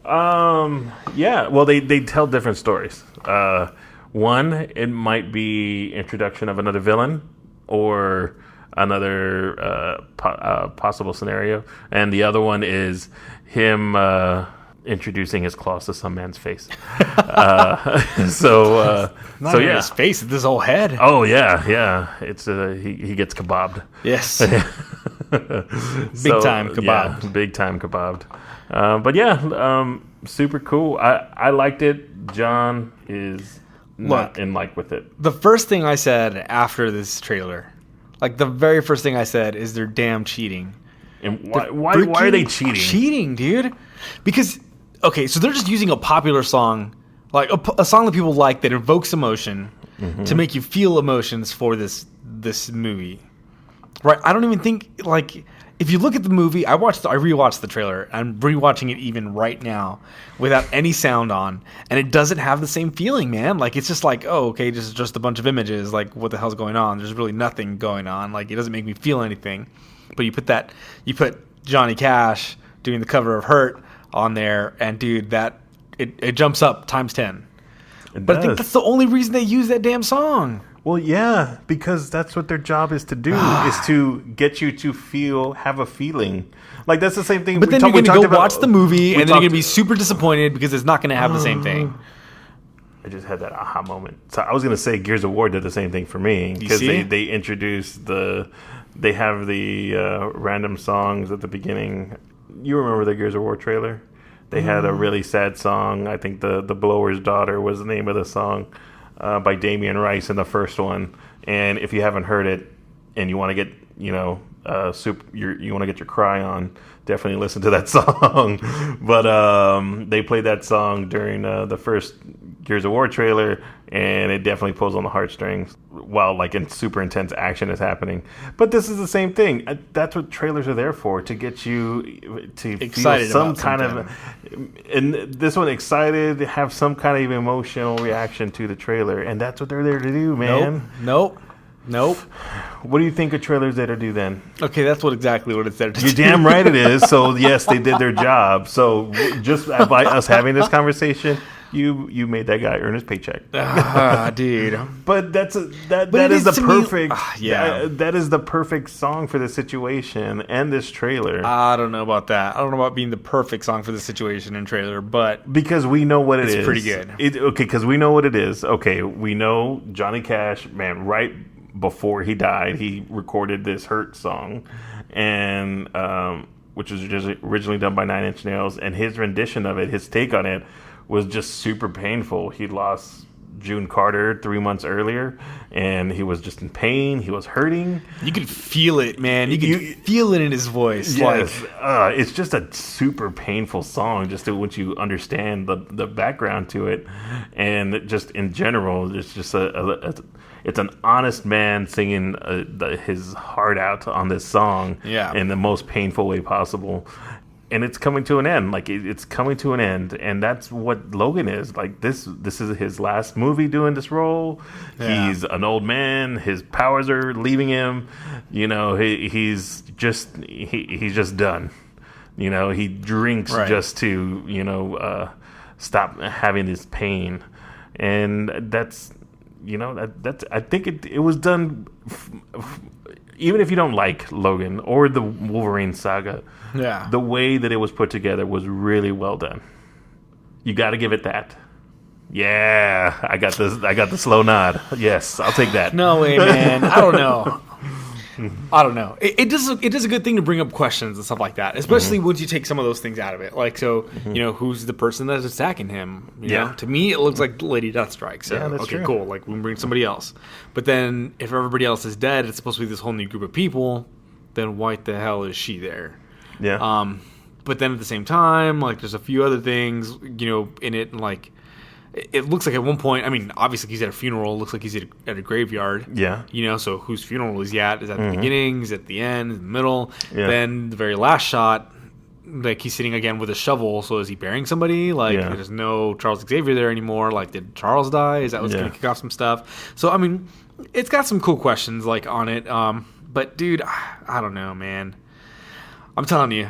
yeah. Well, they tell different stories. One, it might be introduction of another villain or another possible scenario, and the other one is him introducing his claws to some man's face. So yeah, his face, it's his whole head. Oh yeah. It's he gets kebabbed. Yes. Big time kebabbed. Yeah, big time kebabbed. But yeah, super cool. I liked it. John is not in like with it. The first thing I said after this trailer, like the very first thing I said, is they're damn cheating. And why are they cheating? Cheating, dude. Because okay, so they're just using a popular song, like a song that people like that evokes emotion to make you feel emotions for this movie. Right? I don't even think, like, if you look at the movie, I rewatched the trailer. I'm rewatching it even right now without any sound on, and it doesn't have the same feeling, man. Like, it's just like, oh, okay, just a bunch of images. Like, what the hell's going on? There's really nothing going on. Like, it doesn't make me feel anything. But you put Johnny Cash doing the cover of Hurt on there, and dude, it jumps up times 10. But I think that's the only reason they use that damn song. Well, yeah, because that's what their job is to do, is to get you to have a feeling. Like, that's the same thing. But then you're going to go watch the movie, and then you're going to be super disappointed because it's not going to have the same thing. I just had that aha moment. So I was going to say Gears of War did the same thing for me, because they introduced they have the random songs at the beginning. You remember the Gears of War trailer? They had a really sad song. I think the Blower's Daughter was the name of the song. By Damien Rice in the first one, and if you haven't heard it and you want to get you want to get your cry on, definitely listen to that song. But they played that song during the first Gears of War trailer, and it definitely pulls on the heartstrings while like in super intense action is happening. But this is the same thing. That's what trailers are there for, to get you to excited, feel some kind of, and this one excited, have some kind of emotional reaction to the trailer, and that's what they're there to do, man. Nope. What do you think a trailer's there to do then? Okay, that's exactly what it's there to do. You're damn right it is. So yes, they did their job. So just by us having this conversation, you made that guy earn his paycheck. Dude. But that is the perfect that is the perfect song for the situation and this trailer. I don't know about that. I don't know about being the perfect song for the situation and trailer, but because we know what it is. It's pretty good. Because we know what it is. Okay, we know Johnny Cash, man, right before he died, he recorded this Hurt song, and which was just originally done by Nine Inch Nails, and his rendition of it, his take on it, was just super painful. He lost June Carter 3 months earlier, and he was just in pain. He was hurting. You could feel it, man. You could feel it in his voice. Yes, it's just a super painful song, just once you understand the background to it, and just in general, it's just it's an honest man singing his heart out on this song, in the most painful way possible. And it's coming to an end. Like, it's coming to an end, and that's what Logan is. Like, this is his last movie doing this role. Yeah. He's an old man. His powers are leaving him. He's just done. He drinks just to stop having this pain, and that's I think it was done. Even if you don't like Logan or the Wolverine saga, the way that it was put together was really well done. You got to give it that. Yeah, I got the slow nod. Yes, I'll take that. No way, man. I don't know. It does a good thing to bring up questions and stuff like that, especially once you take some of those things out of it. Like, so who's the person that's attacking him? You know? To me, it looks like Lady Deathstrike. So that's true. Cool. Like, we can bring somebody else. But then, if everybody else is dead, it's supposed to be this whole new group of people. Then why the hell is she there? Yeah. But then at the same time, like, there's a few other things, in it, and like. It looks like at one point, I mean, obviously he's at a funeral. It looks like he's at a graveyard. Yeah. So whose funeral is he at? Is that the beginning? Is it at the end? In the middle? Yeah. Then the very last shot, like, he's sitting again with a shovel. So is he burying somebody? Like, there's no Charles Xavier there anymore. Like, did Charles die? Is that what's going to kick off some stuff? So, I mean, it's got some cool questions, like, on it. But, dude, I don't know, man. I'm telling you,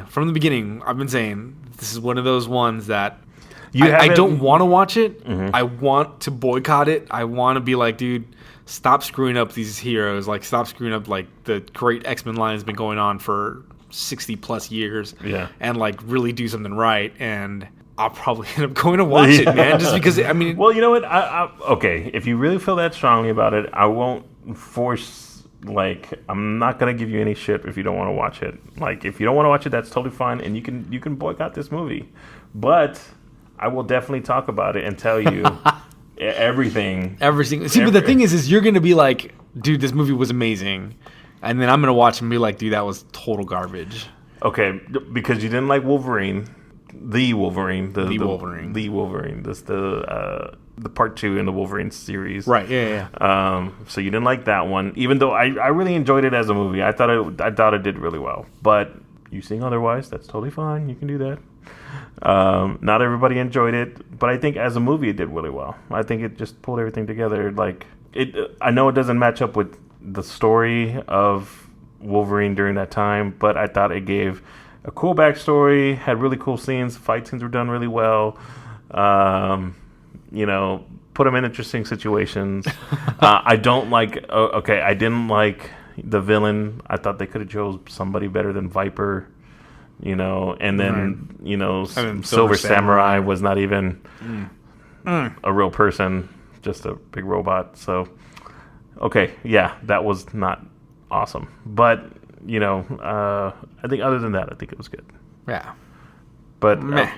from the beginning, I've been saying this is one of those ones that... I don't want to watch it. Mm-hmm. I want to boycott it. I want to be like, dude, stop screwing up these heroes. Like, stop screwing up like the great X-Men line has been going on for 60 plus years. Yeah. And like really do something right. And I'll probably end up going to watch it, man. Just because, I mean... Well, you know what? Okay, if you really feel that strongly about it, I won't force... Like, I'm not going to give you any shit if you don't want to watch it. Like, if you don't want to watch it, that's totally fine, and you can boycott this movie. But I will definitely talk about it and tell you everything. Everything. See, but the thing is you're going to be like, dude, this movie was amazing. And then I'm going to watch and be like, dude, that was total garbage. Okay, because you didn't like Wolverine... The Wolverine. The Wolverine. The Wolverine. That's the part 2 in the Wolverine series. Right, yeah. So you didn't like that one, even though I really enjoyed it as a movie. I thought it did really well. But you saying otherwise, that's totally fine. You can do that. Not everybody enjoyed it, but I think as a movie it did really well. I think it just pulled everything together. Like I know it doesn't match up with the story of Wolverine during that time, but I thought it gave a cool backstory, had really cool scenes. Fight scenes were done really well. You know, put them in interesting situations. I didn't like the villain. I thought they could have chose somebody better than Viper. You know, and then Silver Samurai was not even a real person, just a big robot. So, okay, yeah, that was not awesome, but. I think other than that, I think it was good. Yeah. But meh.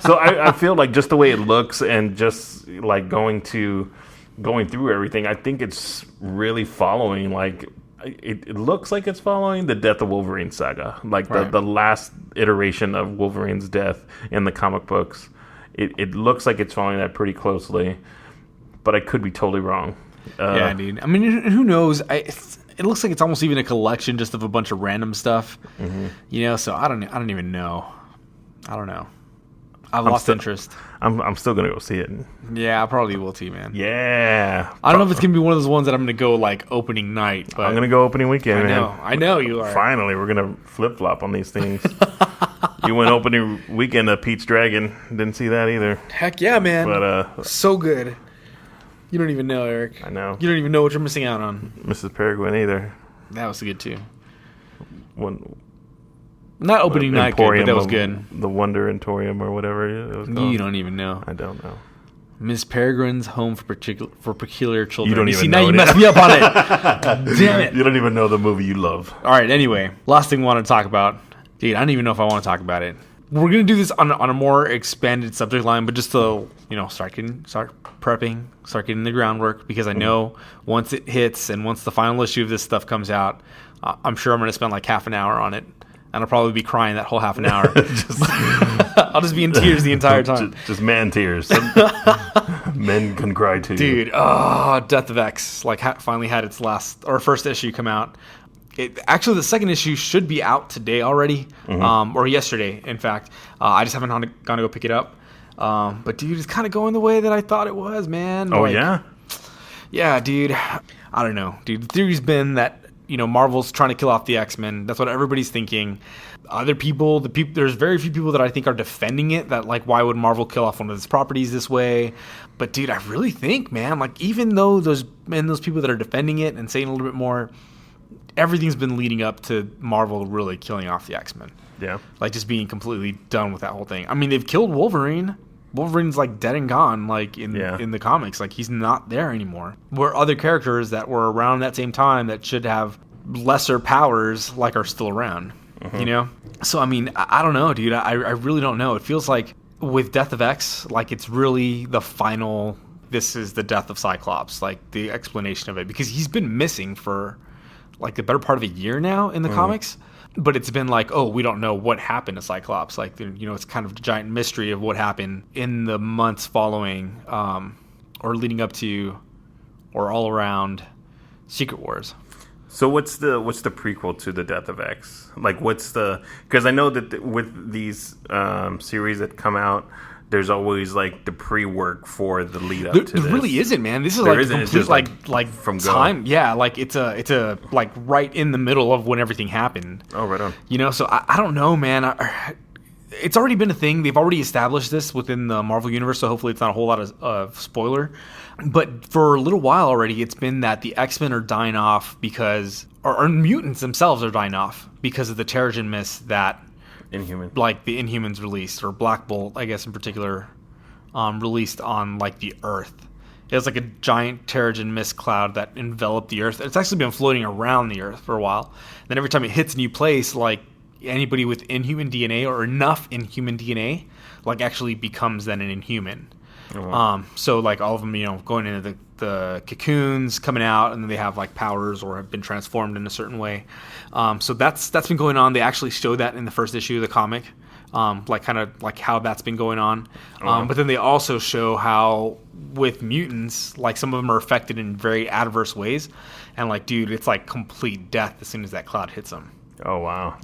So I feel like just the way it looks and just like going through everything, I think it's really following like it looks like it's following the Death of Wolverine saga, like the last iteration of Wolverine's death in the comic books. It looks like it's following that pretty closely, but I could be totally wrong. Yeah, dude. I mean, who knows? It looks like it's almost even a collection just of a bunch of random stuff. Mm-hmm. So I don't even know. I don't know. I've lost interest. I'm still gonna go see it. Yeah, I probably will too, man. Yeah. I don't know if it's gonna be one of those ones that I'm gonna go like opening night, but I'm gonna go opening weekend, man. I know you are. Finally, we're gonna flip flop on these things. You went opening weekend of Pete's Dragon. Didn't see that either. Heck yeah, man. But so good. You don't even know, Eric. I know. You don't even know what you're missing out on. Mrs. Peregrine either. That was good too. Not opening night, good, but that was good. The Wonder Emporium or whatever it was called. You don't even know. I don't know. Miss Peregrine's Home for Peculiar Children. You don't even know. Now you messed me up on it. Damn it. You don't even know the movie you love. All right, anyway. Last thing I want to talk about. Dude, I don't even know if I want to talk about it. We're going to do this on a more expanded subject line, but just to, start prepping, start getting the groundwork, because I know once it hits and once the final issue of this stuff comes out, I'm sure I'm going to spend like half an hour on it. And I'll probably be crying that whole half an hour. I'll just be in tears the entire time. Just man tears. Men can cry too. Dude, Death of X finally had its first issue come out. Actually, the second issue should be out today already, or yesterday, in fact. I just haven't gone to go pick it up. But dude, it's kind of going the way that I thought it was, man. Oh, yeah? Yeah, dude. I don't know. Dude, the theory's been that Marvel's trying to kill off the X-Men. That's what everybody's thinking. Other people, there's very few people that I think are defending it. That why would Marvel kill off one of its properties this way? But dude, I really think, man, even though those people that are defending it and saying a little bit more, everything's been leading up to Marvel really killing off the X-Men. Yeah, just being completely done with that whole thing. I mean, they've killed Wolverine. Wolverine's dead and gone, in the comics. He's not there anymore. Where other characters that were around that same time that should have lesser powers, are still around. So I mean, I don't know, dude. I really don't know. It feels like with Death of X, it's really the final. This is the death of Cyclops, the explanation of it, because he's been missing for the better part of a year now in the comics. But it's been we don't know what happened to Cyclops. It's kind of a giant mystery of what happened in the months following or leading up to or all around Secret Wars. So what's the prequel to the Death of X? Because I know that with these series that come out, there's always the pre-work for the lead up to this. There really isn't, man. This is complete from time. go. Yeah, it's a right in the middle of when everything happened. Oh, right on. So I don't know, man. it's already been a thing. They've already established this within the Marvel Universe, so hopefully it's not a whole lot of spoiler. But for a little while already, it's been that the X-Men are dying off because... Or mutants themselves are dying off because of the Terrigen Mist that... Inhuman. Like the Inhumans released, or Black Bolt, I guess in particular, released on like the Earth. It was like a giant Terrigen Mist cloud that enveloped the Earth. It's actually been floating around the Earth for a while. And then every time it hits a new place, like anybody with Inhuman DNA or enough Inhuman DNA, like actually becomes then an Inhuman. Oh. So like all of them, going into the cocoons, coming out, and then they have like powers or have been transformed in a certain way. So that's been going on. They actually showed that in the first issue of the comic, like kind of like how that's been going on. But then they also show how with mutants, like some of them are affected in very adverse ways, and like, dude, it's like complete death as soon as that cloud hits them. Oh wow.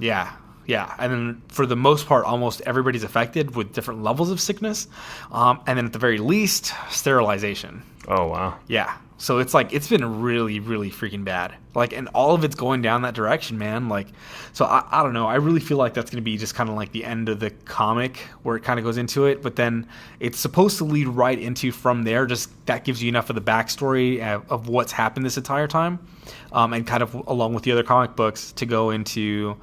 Yeah, and then for the most part, almost everybody's affected with different levels of sickness, and then at the very least, sterilization. Oh wow. Yeah, so it's like it's been really, really freaking bad. Like, and all of it's going down that direction, man. Like, so I don't know. I really feel like that's going to be just kind of like the end of the comic where it kind of goes into it, but then it's supposed to lead right into from there. Just that gives you enough of the backstory of what's happened this entire time, and kind of along with the other comic books to go into.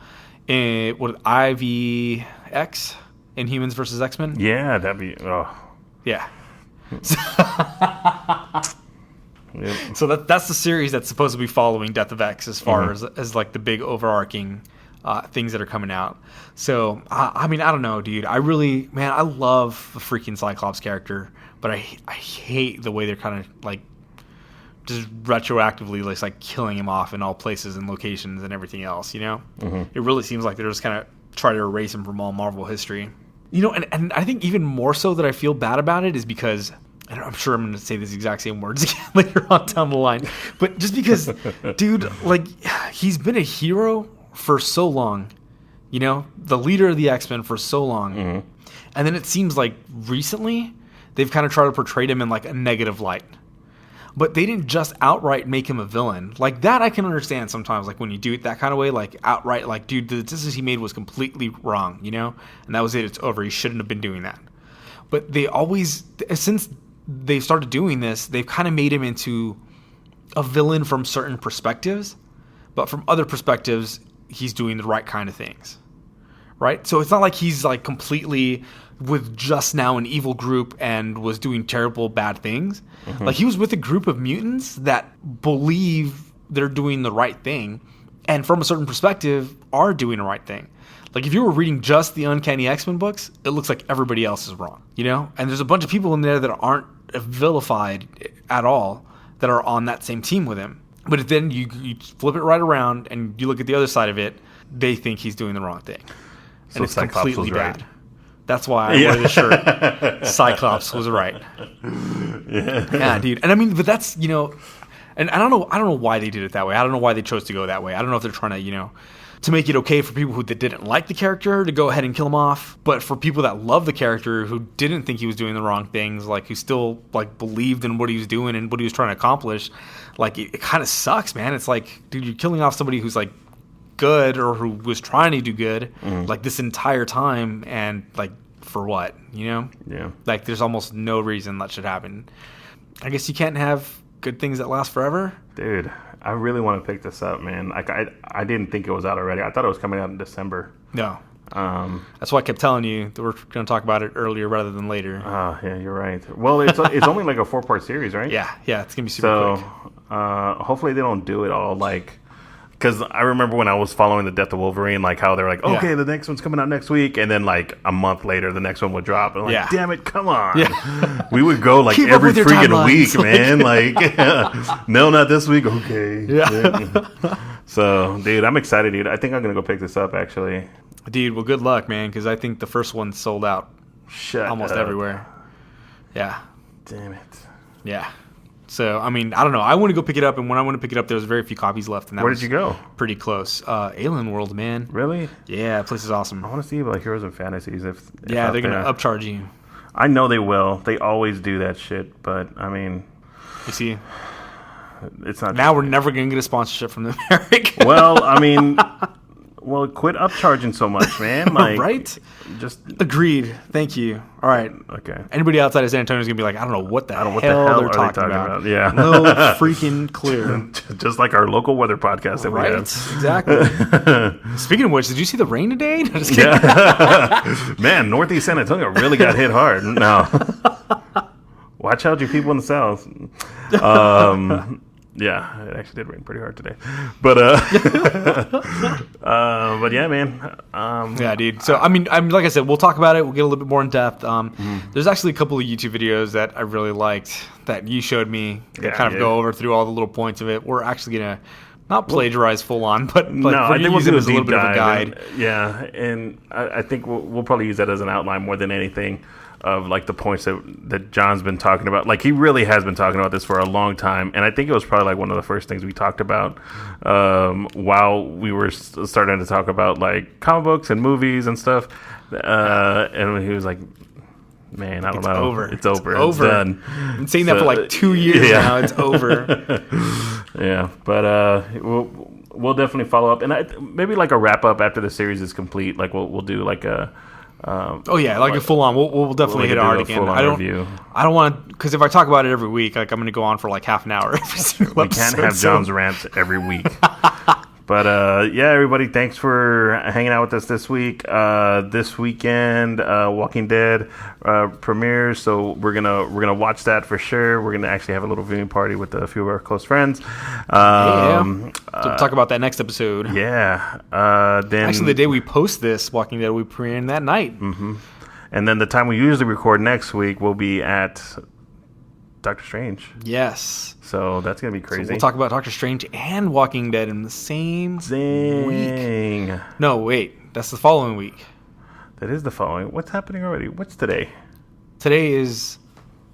What IVX Inhumans versus X-Men? Yeah, that'd be yeah. Yep. So that's the series that's supposed to be following Death of X as far as like the big overarching things that are coming out. So I mean, I don't know, dude. I love the freaking Cyclops character, but I hate the way they're kind of like just retroactively like killing him off in all places and locations and everything else, It really seems like they're just kind of trying to erase him from all Marvel history. And I think even more so that I feel bad about it is because, and I'm sure I'm going to say these exact same words again later on down the line, but just because, dude, like, he's been a hero for so long, the leader of the X-Men for so long. And then it seems like recently they've kind of tried to portray him in like a negative light. But they didn't just outright make him a villain. Like, that I can understand sometimes, like, when you do it that kind of way, like, outright, like, dude, the decisions he made was completely wrong, And that was it. It's over. He shouldn't have been doing that. But they always, since they started doing this, they've kind of made him into a villain from certain perspectives. But from other perspectives, he's doing the right kind of things. Right? So it's not like he's, like, completely with just now an evil group and was doing terrible bad things. Like, he was with a group of mutants that believe they're doing the right thing and from a certain perspective are doing the right thing. Like, if you were reading just the Uncanny X-Men books, it looks like everybody else is wrong, And there's a bunch of people in there that aren't vilified at all that are on that same team with him. But then you flip it right around and you look at the other side of it, they think he's doing the wrong thing. So and it's Cyclops completely was right. bad. That's why I wear the shirt. Cyclops was right. Yeah, dude. And I mean, but that's, and I don't know why they did it that way. I don't know why they chose to go that way. I don't know if they're trying to, to make it okay for people that didn't like the character to go ahead and kill him off. But for people that love the character who didn't think he was doing the wrong things, like who still like believed in what he was doing and what he was trying to accomplish, like it kind of sucks, man. It's like, dude, you're killing off somebody who's like good or who was trying to do good like this entire time, and like for what, Yeah. Like there's almost no reason that should happen. I guess you can't have good things that last forever. Dude, I really want to pick this up, man. Like I didn't think it was out already. I thought it was coming out in December. No. That's why I kept telling you that we're going to talk about it earlier rather than later. Yeah, you're right. Well, it's only like a 4-part series, right? Yeah, it's going to be super quick. So hopefully they don't do it all like... Because I remember when I was following the Death of Wolverine, like how they're like, okay, the next one's coming out next week, and then like a month later, the next one would drop. And I'm like, damn it, come on. Yeah. We would go like every freaking week, man. Like, no, not this week. Okay. Yeah. So, dude, I'm excited, dude. I think I'm going to go pick this up, actually. Dude, well, good luck, man, because I think the first one sold out almost everywhere. Yeah. Damn it. Yeah. So, I mean, I don't know. I want to go pick it up, and when I went to pick it up, there was very few copies left. And that Where did you go? Pretty close. Alien World, man. Really? Yeah, that place is awesome. I want to see like Heroes and Fantasies. If they're going to upcharge you. I know they will. They always do that shit, but I mean... You see? It's not... Now we're never going to get a sponsorship from the American. Well, I mean... Well, quit upcharging so much, man. Like, right? Just Agreed. Thank you. All right. okay. Anybody outside of San Antonio is gonna be like, I don't know what the hell they're talking about. Yeah. No freaking clear. Just like our local weather podcast that we Right. have. Exactly. Speaking of which, did you see the rain today? No, just kidding. Yeah. Man, Northeast San Antonio really got hit hard. No. Watch out, you people in the South. Yeah, it actually did rain pretty hard today. But but yeah, man. Yeah, dude. So I mean, like I said, we'll talk about it. We'll get a little bit more in depth. There's actually a couple of YouTube videos that I really liked that you showed me that kind of go over through all the little points of it. We're actually gonna not plagiarize full on, but no, I think we'll use it do as a little bit of a guide. And I think we'll probably use that as an outline more than anything of like the points that John's been talking about. Like he really has been talking about this for a long time, and I think it was probably like one of the first things we talked about while we were starting to talk about like comic books and movies and stuff. And he was like, "Man, I don't know. It's over. It's done." I've been saying that for like 2 years now. It's over. Yeah, but we'll definitely follow up, and maybe like a wrap up after the series is complete. Like we'll do like a. Like a full on. We'll definitely hit hard again. I don't want to, because if I talk about it every week, like I'm going to go on for like half an hour every single episode. We can't have John's rants every week. But yeah, everybody, thanks for hanging out with us this week. This weekend, Walking Dead premieres, so we're gonna watch that for sure. We're gonna actually have a little viewing party with a few of our close friends. So talk about that next episode. Yeah. Then actually, the day we post this, Walking Dead will be premiering that night. Mm-hmm. And then the time we usually record next week will be at Doctor Strange. Yes. So that's going to be crazy. So we'll talk about Doctor Strange and Walking Dead in the same week. No, wait. That's the following week. That is the following. What's happening already? What's today? Today is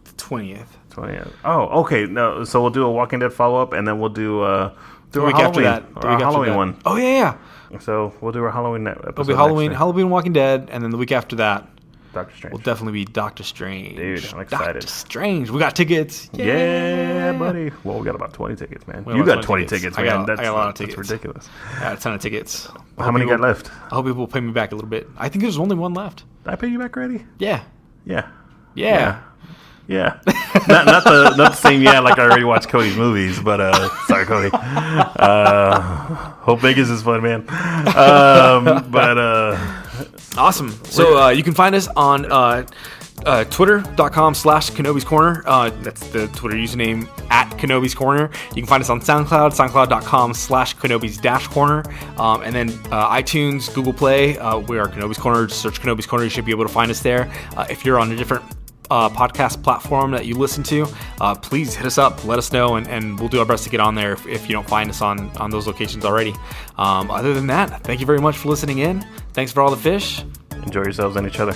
the 20th. 20th. Oh, okay. No, so we'll do a Walking Dead follow-up, and then we'll do a week after that. Our Halloween one. Oh, yeah. So we'll do our Halloween episode. It'll be Halloween, Walking Dead, and then the week after that, Doctor Strange. Will definitely be Doctor Strange. Dude, I'm excited. Doctor Strange. We got tickets. Yeah, buddy. Well, we got about 20 tickets, man. You got 20 tickets, man. I got a lot of tickets. That's ridiculous. I got a ton of tickets. How many got left? I hope people will pay me back a little bit. I think there's only one left. Did I pay you back already? Yeah. Yeah. Yeah. not the same like I already watched Cody's movies, but sorry, Cody. Hope Vegas is fun, man. Awesome. So you can find us on twitter.com/Kenobi's Corner. That's the Twitter username @Kenobi's Corner. You can find us on SoundCloud, soundcloud.com/Kenobi's Corner. And then iTunes, Google Play, we are Kenobi's Corner. Just search Kenobi's Corner. You should be able to find us there. If you're on a different podcast platform that you listen to, please hit us up, let us know, and we'll do our best to get on there if you don't find us on those locations already. Other than that, thank you very much for listening in. Thanks for all the fish. Enjoy yourselves and each other.